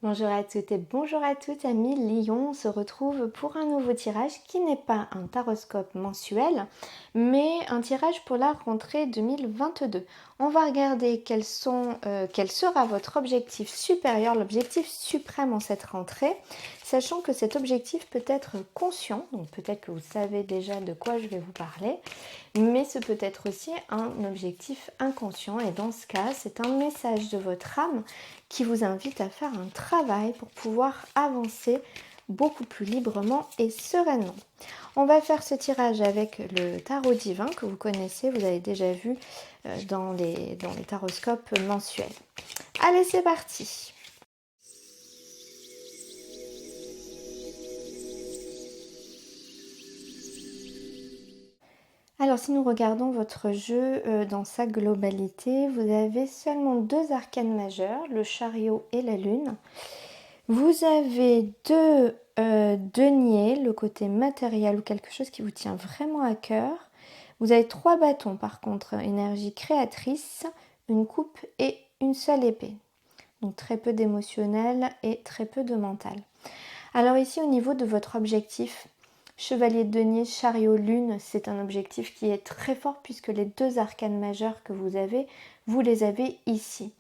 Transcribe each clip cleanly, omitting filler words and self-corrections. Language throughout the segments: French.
Bonjour à toutes et bonjour à tous amis Lion, on se retrouve pour un nouveau tirage qui n'est pas un taroscope mensuel mais un tirage pour la rentrée 2022. On va regarder quel sera votre objectif supérieur, l'objectif suprême en cette rentrée, sachant que cet objectif peut être conscient, donc peut-être que vous savez déjà de quoi je vais vous parler, mais ce peut être aussi un objectif inconscient et dans ce cas, c'est un message de votre âme qui vous invite à faire un travail pour pouvoir avancer beaucoup plus librement et sereinement. On va faire ce tirage avec le tarot divin que vous connaissez, vous avez déjà vu dans les taroscopes mensuels. Allez, c'est parti! Alors si nous regardons votre jeu dans sa globalité, vous avez seulement deux arcanes majeurs, le chariot et la lune. Vous avez deux deniers, le côté matériel ou quelque chose qui vous tient vraiment à cœur. Vous avez trois bâtons par contre, énergie créatrice, une coupe et une seule épée. Donc très peu d'émotionnel et très peu de mental. Alors ici au niveau de votre objectif, Chevalier de denier, chariot, lune, c'est un objectif qui est très fort puisque les deux arcanes majeures que vous les avez ici.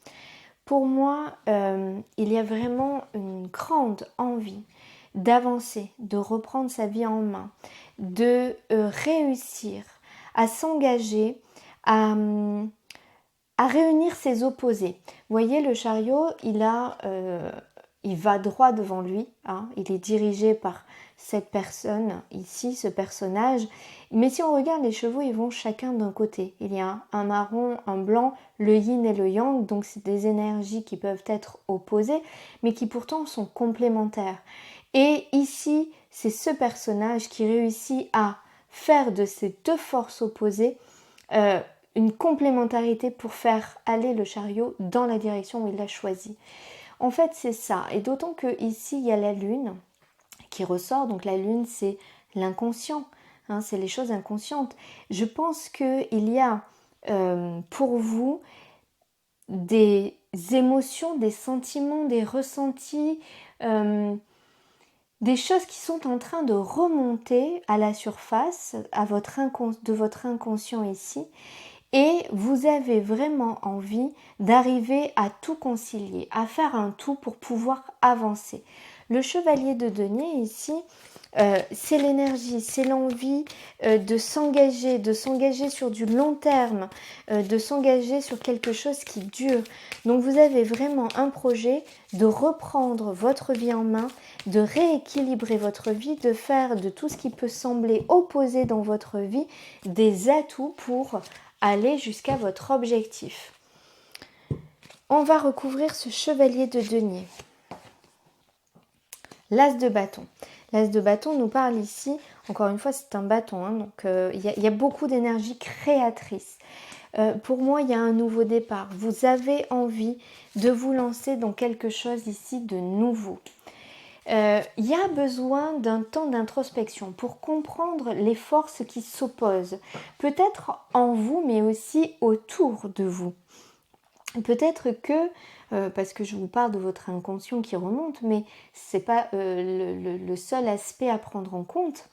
Pour moi, il y a vraiment une grande envie d'avancer, de reprendre sa vie en main, de réussir à s'engager, à réunir ses opposés. Vous voyez, le chariot, il va droit devant lui, hein, il est dirigé par cette personne ici, ce personnage, mais si on regarde les chevaux, ils vont chacun d'un côté. Il y a un marron, un blanc, le yin et le yang, donc c'est des énergies qui peuvent être opposées, mais qui pourtant sont complémentaires. Et ici, c'est ce personnage qui réussit à faire de ces deux forces opposées une complémentarité pour faire aller le chariot dans la direction où il l'a choisi. En fait, c'est ça. Et d'autant que ici il y a la lune qui ressort. Donc la lune, c'est l'inconscient, hein, c'est les choses inconscientes. Je pense qu'il y a pour vous des émotions, des sentiments, des ressentis, des choses qui sont en train de remonter à la surface de votre inconscient ici. Et vous avez vraiment envie d'arriver à tout concilier, à faire un tout pour pouvoir avancer. Le chevalier de denier ici, c'est l'énergie, c'est l'envie de s'engager sur du long terme, de s'engager sur quelque chose qui dure. Donc vous avez vraiment un projet de reprendre votre vie en main, de rééquilibrer votre vie, de faire de tout ce qui peut sembler opposé dans votre vie des atouts pour aller jusqu'à votre objectif. On va recouvrir ce chevalier de denier. L'as de bâton. L'as de bâton nous parle ici, encore une fois c'est un bâton, hein, donc il y a beaucoup d'énergie créatrice. Pour moi il y a un nouveau départ. Vous avez envie de vous lancer dans quelque chose ici de nouveau. Il y a besoin d'un temps d'introspection pour comprendre les forces qui s'opposent, peut-être en vous mais aussi autour de vous. Peut-être que, parce que je vous parle de votre inconscient qui remonte, mais ce n'est pas le seul aspect à prendre en compte,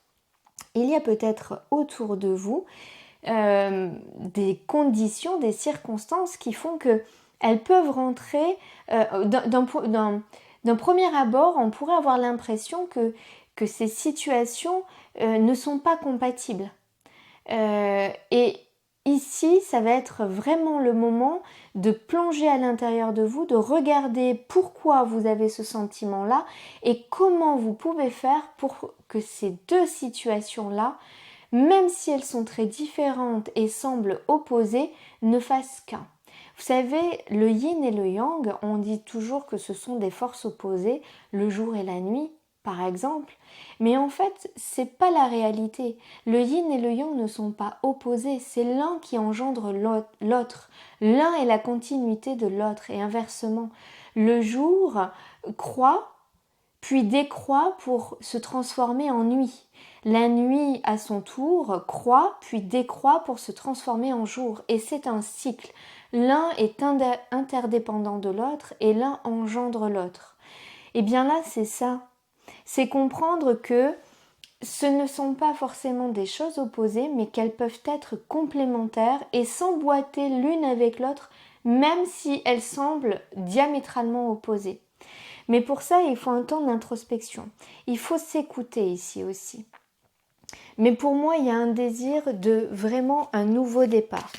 il y a peut-être autour de vous des conditions, des circonstances qui font qu'elles peuvent rentrer d'un premier abord, on pourrait avoir l'impression que ces situations ne sont pas compatibles. Et ici, ça va être vraiment le moment de plonger à l'intérieur de vous, de regarder pourquoi vous avez ce sentiment-là et comment vous pouvez faire pour que ces deux situations-là, même si elles sont très différentes et semblent opposées, ne fassent qu'un. Vous savez, le yin et le yang, on dit toujours que ce sont des forces opposées, le jour et la nuit, par exemple. Mais en fait, c'est pas la réalité. Le yin et le yang ne sont pas opposés, c'est l'un qui engendre l'autre. L'un est la continuité de l'autre et inversement. Le jour croît, puis décroît pour se transformer en nuit. La nuit, à son tour, croît, puis décroît pour se transformer en jour. Et c'est un cycle. L'un est interdépendant de l'autre et l'un engendre l'autre. Eh bien là, c'est ça. C'est comprendre que ce ne sont pas forcément des choses opposées, mais qu'elles peuvent être complémentaires et s'emboîter l'une avec l'autre, même si elles semblent diamétralement opposées. Mais pour ça, il faut un temps d'introspection. Il faut s'écouter ici aussi. Mais pour moi, il y a un désir de vraiment un nouveau départ.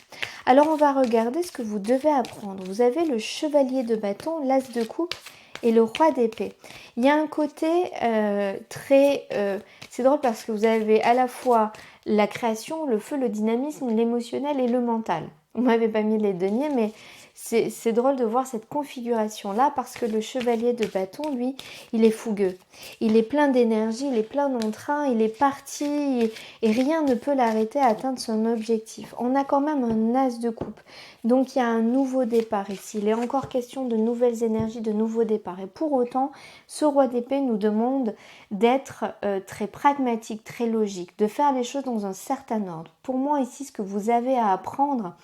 Alors on va regarder ce que vous devez apprendre. Vous avez le chevalier de bâton, l'as de coupe et le roi d'épée. Il y a un côté très... c'est drôle parce que vous avez à la fois la création, le feu, le dynamisme, l'émotionnel et le mental. Vous m'avez pas mis les deniers, mais c'est drôle de voir cette configuration-là parce que le chevalier de bâton, lui, il est fougueux. Il est plein d'énergie, il est plein d'entrain, il est parti et rien ne peut l'arrêter à atteindre son objectif. On a quand même un as de coupe. Donc il y a un nouveau départ ici. Il est encore question de nouvelles énergies, de nouveaux départs. Et pour autant, ce roi d'épée nous demande d'être très pragmatique, très logique, de faire les choses dans un certain ordre. Pour moi ici, ce que vous avez à apprendre,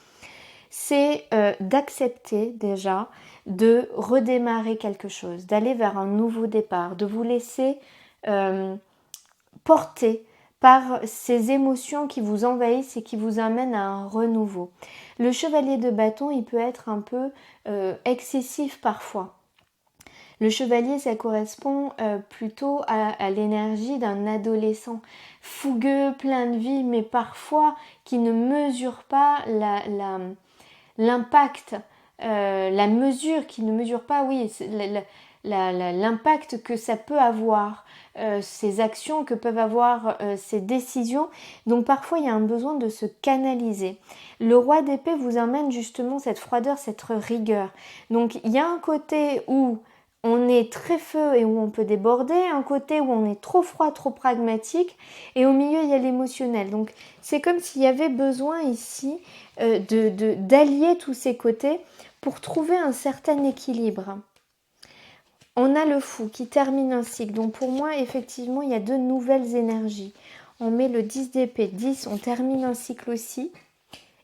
c'est d'accepter déjà de redémarrer quelque chose, d'aller vers un nouveau départ, de vous laisser porter par ces émotions qui vous envahissent et qui vous amènent à un renouveau. Le chevalier de bâton, il peut être un peu excessif parfois. Le chevalier, ça correspond plutôt à l'énergie d'un adolescent fougueux, plein de vie, mais parfois qui ne mesure pas l'impact, la mesure, qui ne mesure pas, oui, l'impact que ça peut avoir, ces actions que peuvent avoir ces décisions. Donc parfois il y a un besoin de se canaliser. Le roi d'épée vous amène justement cette froideur, cette rigueur. Donc il y a un côté où on est très feu et où on peut déborder, un côté où on est trop froid, trop pragmatique, et au milieu il y a l'émotionnel. Donc c'est comme s'il y avait besoin ici d'allier tous ces côtés pour trouver un certain équilibre. On a le fou qui termine un cycle. Donc pour moi, effectivement, il y a de nouvelles énergies. On met le 10 d'épée, 10, on termine un cycle aussi.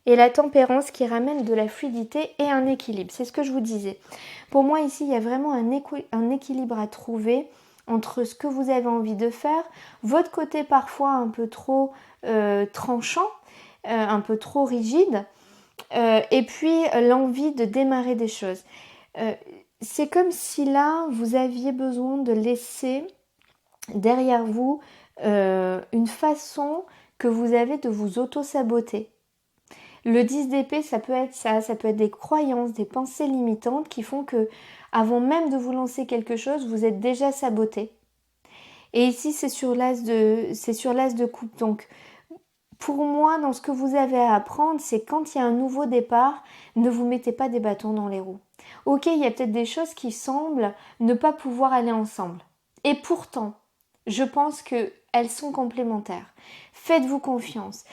Et la tempérance qui ramène de la fluidité et un équilibre. C'est ce que je vous disais. Pour moi, ici, il y a vraiment un équilibre à trouver entre ce que vous avez envie de faire, votre côté parfois un peu trop tranchant, un peu trop rigide, et puis l'envie de démarrer des choses. C'est comme si là, vous aviez besoin de laisser derrière vous une façon que vous avez de vous auto-saboter. Le 10 d'épée, ça peut être ça peut être des croyances, des pensées limitantes qui font que, avant même de vous lancer quelque chose, vous êtes déjà saboté. Et ici, c'est sur l'as de coupe. Donc, pour moi, dans ce que vous avez à apprendre, c'est quand il y a un nouveau départ, ne vous mettez pas des bâtons dans les roues. Ok, il y a peut-être des choses qui semblent ne pas pouvoir aller ensemble. Et pourtant, je pense qu'elles sont complémentaires. Faites-vous confiance.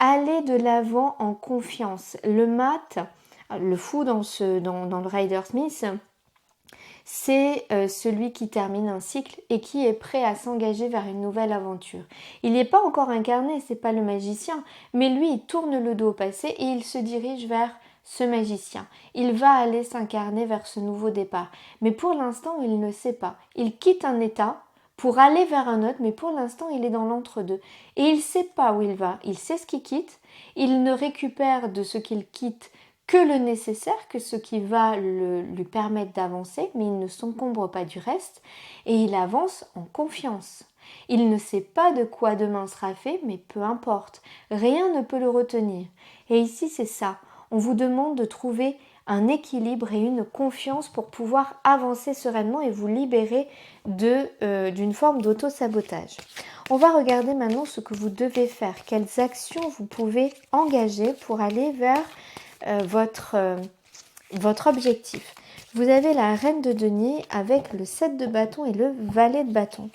Allez de l'avant en confiance. Le mat, le fou dans le Rider Smith, c'est celui qui termine un cycle et qui est prêt à s'engager vers une nouvelle aventure. Il n'est pas encore incarné, c'est pas le magicien, mais lui il tourne le dos au passé et il se dirige vers ce magicien. Il va aller s'incarner vers ce nouveau départ. Mais pour l'instant, il ne sait pas. Il quitte un état pour aller vers un autre, mais pour l'instant, il est dans l'entre-deux. Et il ne sait pas où il va. Il sait ce qu'il quitte. Il ne récupère de ce qu'il quitte que le nécessaire, que ce qui va lui permettre d'avancer, mais il ne s'encombre pas du reste. Et il avance en confiance. Il ne sait pas de quoi demain sera fait, mais peu importe. Rien ne peut le retenir. Et ici, c'est ça. On vous demande de trouver un équilibre et une confiance pour pouvoir avancer sereinement et vous libérer d'une forme d'auto-sabotage. On va regarder maintenant ce que vous devez faire, quelles actions vous pouvez engager pour aller vers votre objectif. Vous avez la reine de denier avec le 7 de bâton et le valet de bâton.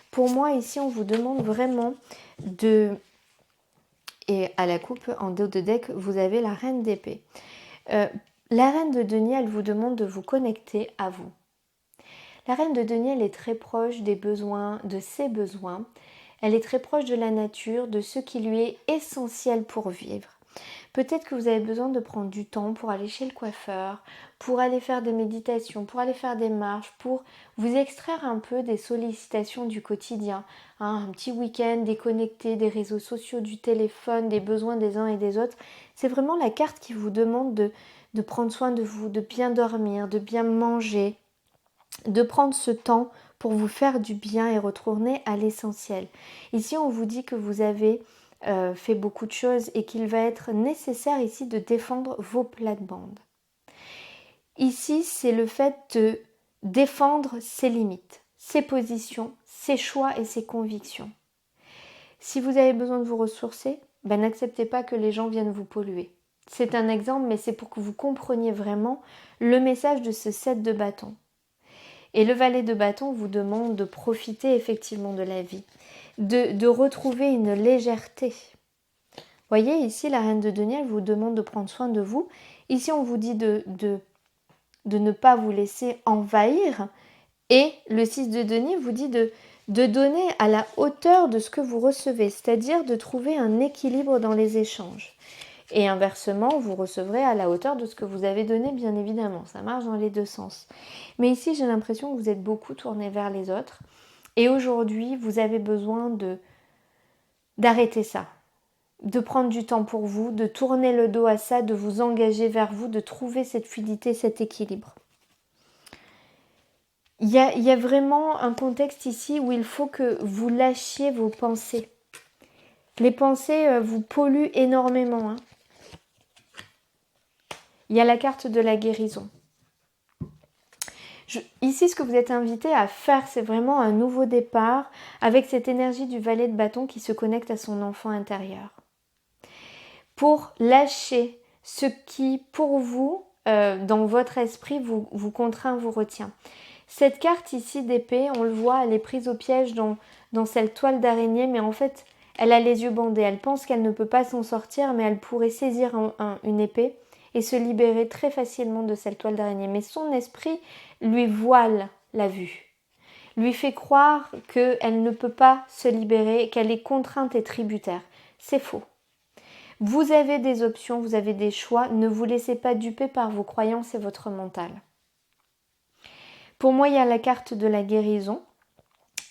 Pour moi, ici, on vous demande vraiment et à la coupe, en dos de deck, vous avez la reine d'épée. La reine de denier, elle vous demande de vous connecter à vous. La reine de denier, elle est très proche des besoins, de ses besoins. Elle est très proche de la nature, de ce qui lui est essentiel pour vivre. Peut-être que vous avez besoin de prendre du temps pour aller chez le coiffeur, pour aller faire des méditations, pour aller faire des marches, pour vous extraire un peu des sollicitations du quotidien. Un petit week-end déconnecté des réseaux sociaux, du téléphone, des besoins des uns et des autres. C'est vraiment la carte qui vous demande de prendre soin de vous, de bien dormir, de bien manger, de prendre ce temps pour vous faire du bien et retourner à l'essentiel. Ici, on vous dit que vous avez fait beaucoup de choses et qu'il va être nécessaire ici de défendre vos plates-bandes. Ici, c'est le fait de défendre ses limites, ses positions, ses choix et ses convictions. Si vous avez besoin de vous ressourcer, n'acceptez pas que les gens viennent vous polluer. C'est un exemple, mais c'est pour que vous compreniez vraiment le message de ce 7 de bâton. Et le valet de bâton vous demande de profiter effectivement de la vie, de retrouver une légèreté. Voyez, ici, la reine de denier, elle vous demande de prendre soin de vous. Ici, on vous dit de ne pas vous laisser envahir. Et le 6 de denier vous dit de donner à la hauteur de ce que vous recevez, c'est-à-dire de trouver un équilibre dans les échanges. Et inversement, vous recevrez à la hauteur de ce que vous avez donné, bien évidemment. Ça marche dans les deux sens. Mais ici, j'ai l'impression que vous êtes beaucoup tourné vers les autres. Et aujourd'hui, vous avez besoin d'arrêter ça. De prendre du temps pour vous, de tourner le dos à ça, de vous engager vers vous, de trouver cette fluidité, cet équilibre. Il y a vraiment un contexte ici où il faut que vous lâchiez vos pensées. Les pensées vous polluent énormément. Hein. Il y a la carte de la guérison. Ici, ce que vous êtes invité à faire, c'est vraiment un nouveau départ avec cette énergie du valet de bâton qui se connecte à son enfant intérieur. Pour lâcher ce qui, pour vous, dans votre esprit, vous contraint, vous retient. Cette carte ici d'épée, on le voit, elle est prise au piège dans cette toile d'araignée, mais en fait, elle a les yeux bandés. Elle pense qu'elle ne peut pas s'en sortir, mais elle pourrait saisir une épée et se libérer très facilement de cette toile d'araignée. Mais son esprit lui voile la vue, lui fait croire qu'elle ne peut pas se libérer, qu'elle est contrainte et tributaire. C'est faux. Vous avez des options, vous avez des choix. Ne vous laissez pas duper par vos croyances et votre mental. Pour moi, il y a la carte de la guérison.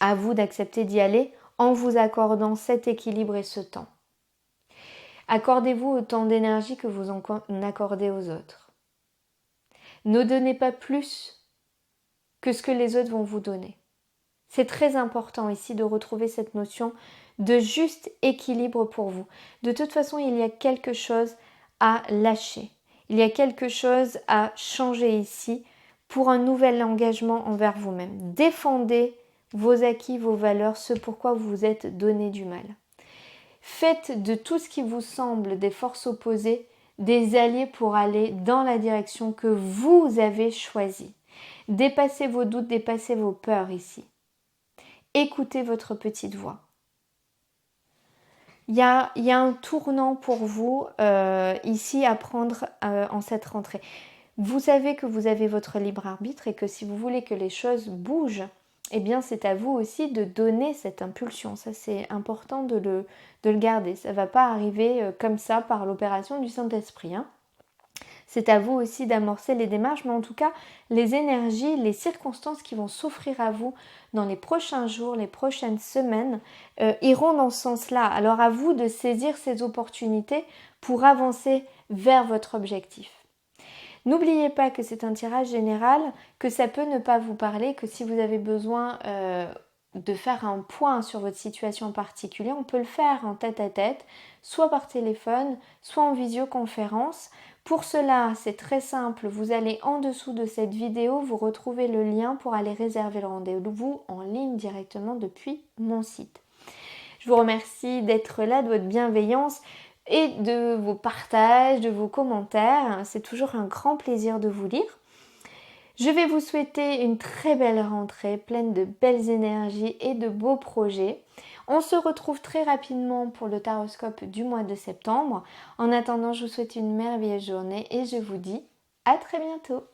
À vous d'accepter d'y aller en vous accordant cet équilibre et ce temps. Accordez-vous autant d'énergie que vous en accordez aux autres. Ne donnez pas plus que ce que les autres vont vous donner. C'est très important ici de retrouver cette notion de juste équilibre pour vous. De toute façon, il y a quelque chose à lâcher. Il y a quelque chose à changer ici pour un nouvel engagement envers vous-même. Défendez vos acquis, vos valeurs, ce pourquoi vous vous êtes donné du mal. Faites de tout ce qui vous semble des forces opposées des alliés pour aller dans la direction que vous avez choisie. Dépassez vos doutes, dépassez vos peurs ici. Écoutez votre petite voix. Il y a un tournant pour vous ici à prendre en cette rentrée. Vous savez que vous avez votre libre arbitre et que si vous voulez que les choses bougent, eh bien c'est à vous aussi de donner cette impulsion. Ça c'est important de le garder. Ça ne va pas arriver comme ça par l'opération du Saint-Esprit. Hein. C'est à vous aussi d'amorcer les démarches, mais en tout cas, les énergies, les circonstances qui vont s'offrir à vous dans les prochains jours, les prochaines semaines, iront dans ce sens-là. Alors à vous de saisir ces opportunités pour avancer vers votre objectif. N'oubliez pas que c'est un tirage général, que ça peut ne pas vous parler, que si vous avez besoin de faire un point sur votre situation en particulier, on peut le faire en tête-à-tête, soit par téléphone, soit en visioconférence. Pour cela, c'est très simple, vous allez en dessous de cette vidéo, vous retrouvez le lien pour aller réserver le rendez-vous en ligne directement depuis mon site. Je vous remercie d'être là, de votre bienveillance et de vos partages, de vos commentaires. C'est toujours un grand plaisir de vous lire. Je vais vous souhaiter une très belle rentrée, pleine de belles énergies et de beaux projets. On se retrouve très rapidement pour le taroscope du mois de septembre. En attendant, je vous souhaite une merveilleuse journée et je vous dis à très bientôt.